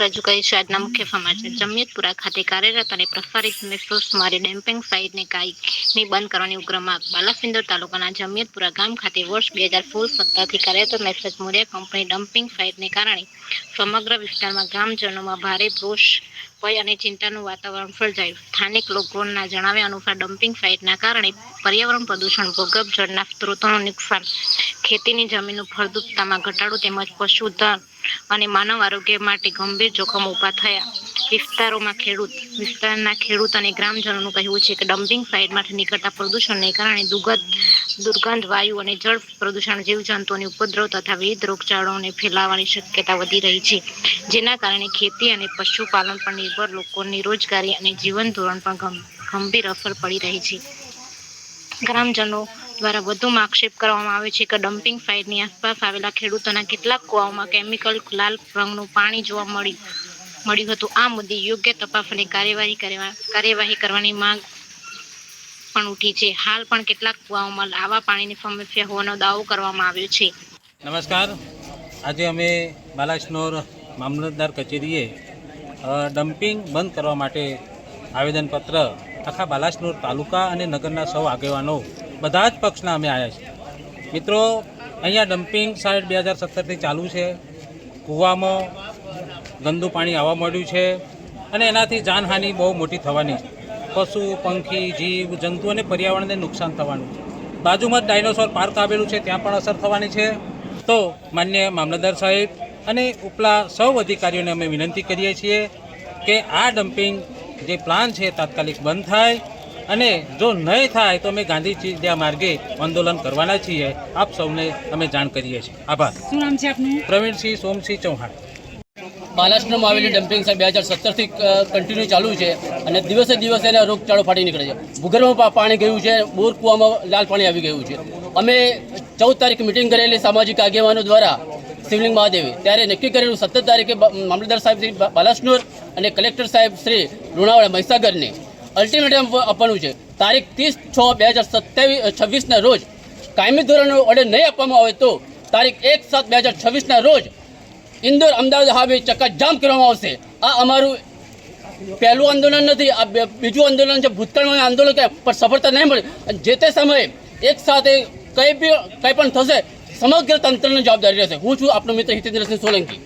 રજૂ કરી છે આજના મુખ્ય સમાચાર. જમિયતપુરા ખાતે કાર્યરત અને પ્રસારિત મેસોસ મારી ડેમ્પિંગ સાઇટને કાયમી બંધ કરવાની ઉગ્ર માંગ. બાલાસિનોર તાલુકાના જમિયતપુરા ગામ ખાતે વર્ષ 2016-17થી કાર્યરત મેસેજ મોરિયા કંપની ડમ્પિંગ સાઇટને કારણે સમગ્ર વિસ્તારમાં ગ્રામજનોમાં ભારે રોષ, ભય અને ચિંતાનું વાતાવરણ સર્જાયું. સ્થાનિક લોકોના જણાવ્યા અનુસાર ડમ્પિંગ સાઇટના કારણે પર્યાવરણ પ્રદૂષણ, ભૂગર્ભ જળના સ્ત્રોતોનું નુકસાન, ખેતીની જમીનની ફળદ્રુપતામાં ઘટાડો તેમજ પશુધન અને માનવ આરોગ્ય માટે ગંભીર જોખમો ઊભા થયા. વિસ્તારના ખેડૂત અને ગ્રામજનોનું કહેવું છે કે ડમ્પિંગ સાઇટમાંથી નીકળતા પ્રદૂષણને કારણે દુર્ગંધ વાયુ અને જળ પ્રદૂષણ, જીવજંતુઓની ઉપદ્રવ તથા વિવિધ રોગચાળાઓને ફેલાવાની શક્યતા વધી રહી છે, જેના કારણે ખેતી અને પશુપાલન પર નિર્ભર લોકોની રોજગારી અને જીવન ધોરણ પર ગંભીર અસર પડી રહી છે. ગ્રામજનો દ્વારા વધુમાં આક્ષેપ કરવામાં આવે છે કે ડમ્પિંગ સાઇટની આસપાસ આવેલા ખેડૂતોના કેટલાક કુવાઓમાં કેમિકલ લાલ રંગનું પાણી જોવા મળ્યું હતું. આ મુદ્દે યોગ્ય તપાસ અને કાર્યવાહી કરવાની માંગ પણ ઉઠી છે. હાલ પણ કેટલાક કુવાઓમાં આવા પાણીની સમસ્યા હોવાનો દાવો કરવામાં આવ્યો છે. નમસ્કાર. આજે અમે બાલાસિનોર મામલતદાર કચેરીએ ડમ્પિંગ બંધ કરવા માટે આવેદનપત્ર આખા બાલાસિનોર તાલુકા અને નગરના સૌ આગેવાનો બધા જ પક્ષના અમે આવ્યા છીએ. મિત્રો, અહીંયા ડમ્પિંગ સાઇટ 2017થી ચાલુ છે. કૂવામાં ગંદુ પાણી આવવા મળ્યું છે અને એનાથી જાનહાનિ બહુ મોટી થવાની છે. પશુ, પંખી, જીવ જંતુ અને પર્યાવરણને નુકસાન થવાનું છે. બાજુમાં જ ડાયનોસોર પાર્ક આવેલું છે, ત્યાં પણ અસર થવાની છે. તો માન્ય મામલતદાર સાહેબ અને ઉપલા સૌ અધિકારીઓને અમે વિનંતી કરીએ છીએ કે આ ડમ્પિંગ જે પ્લાન છે તાત્કાલિક બંધ થાય, અને જો નહીં થાય તો અમે ગાંધી ચિંધ્યા માર્ગે આંદોલન કરવાના છીએ. આપ સૌને અમે જાણ કરીએ છીએ. આભાર. શું નામ છે આપનું? પ્રવીણસિંહ સોમસિંહ ચૌહાણ. બાલાસિનોરમાં આવેલી ડમ્પિંગ સાઇટ 2017થી કન્ટિન્યુ ચાલુ છે અને દિવસે દિવસે એને રોગચાળો ફાટી નીકળે છે. ભૂગર્ભમાં પાણી ગયું છે, બોર કૂવામાં લાલ પાણી આવી ગયું છે. અમે 14 તારીખે મિટિંગ કરેલી સામાજિક આગેવાનો દ્વારા શિવલિંગ મહાદેવી, ત્યારે નક્કી કરેલું 17 તારીખે મામલતદાર સાહેબ શ્રી બાલાસિનોર અને કલેક્ટર સાહેબ શ્રી લુણાવાડા મહીસાગરને અલ્ટિમેટમ આપવાનું છે. તારીખ 30/6/2026ના રોજ કાયમી ધોરણનો ઓર્ડર નહીં આપવામાં આવે તો તારીખ 1/7/2026ના રોજ ઇન્દોર અમદાવાદ હાઈવે ચક્કાજામ કરવામાં આવશે. આ અમારું પહેલું આંદોલન નથી, આ બીજું આંદોલન છે. ભૂતકાળમાં આંદોલન પણ સફળતા નહીં મળે. જે તે સમયે એક સાથે કંઈ પણ થશે, સમગ્ર તંત્રની જવાબદારી રહેશે. હું છું આપનો મિત્ર હિતેન્દ્રસિંહ સોલંકી.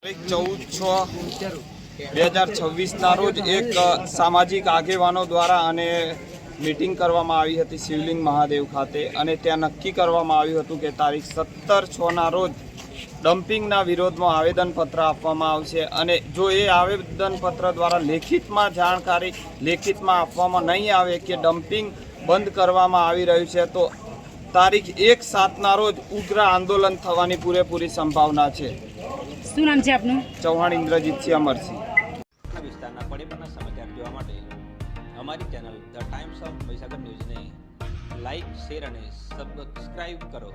14/6/2026ના રોજ એક સામાજિક આગેવાનો દ્વારા અને મીટિંગ કરવામાં આવી હતી શિવલિંગ મહાદેવ ખાતે, અને ત્યાં નક્કી કરવામાં આવ્યું હતું કે તારીખ 17/6ના રોજ ડમ્પિંગના વિરોધમાં આવેદનપત્ર આપવામાં આવશે, અને જો એ આવેદનપત્ર દ્વારા લેખિતમાં આપવામાં નહીં આવે કે ડમ્પિંગ બંધ કરવામાં આવી રહ્યું છે, તો તારીખ 1/7ના રોજ ઉગ્ર આંદોલન થવાની પૂરેપૂરી સંભાવના છે. શું નામ છે આપનું? ચૌહાણ ઇન્દ્રજીતસિંહ અમરસિંહ. વિસ્તારના પડેપણના સમાચાર જોવા માટે અમારી channel the times of Mahisagar ન્યૂઝને લાઇક, શેર અને સબસ્ક્રાઇબ કરો.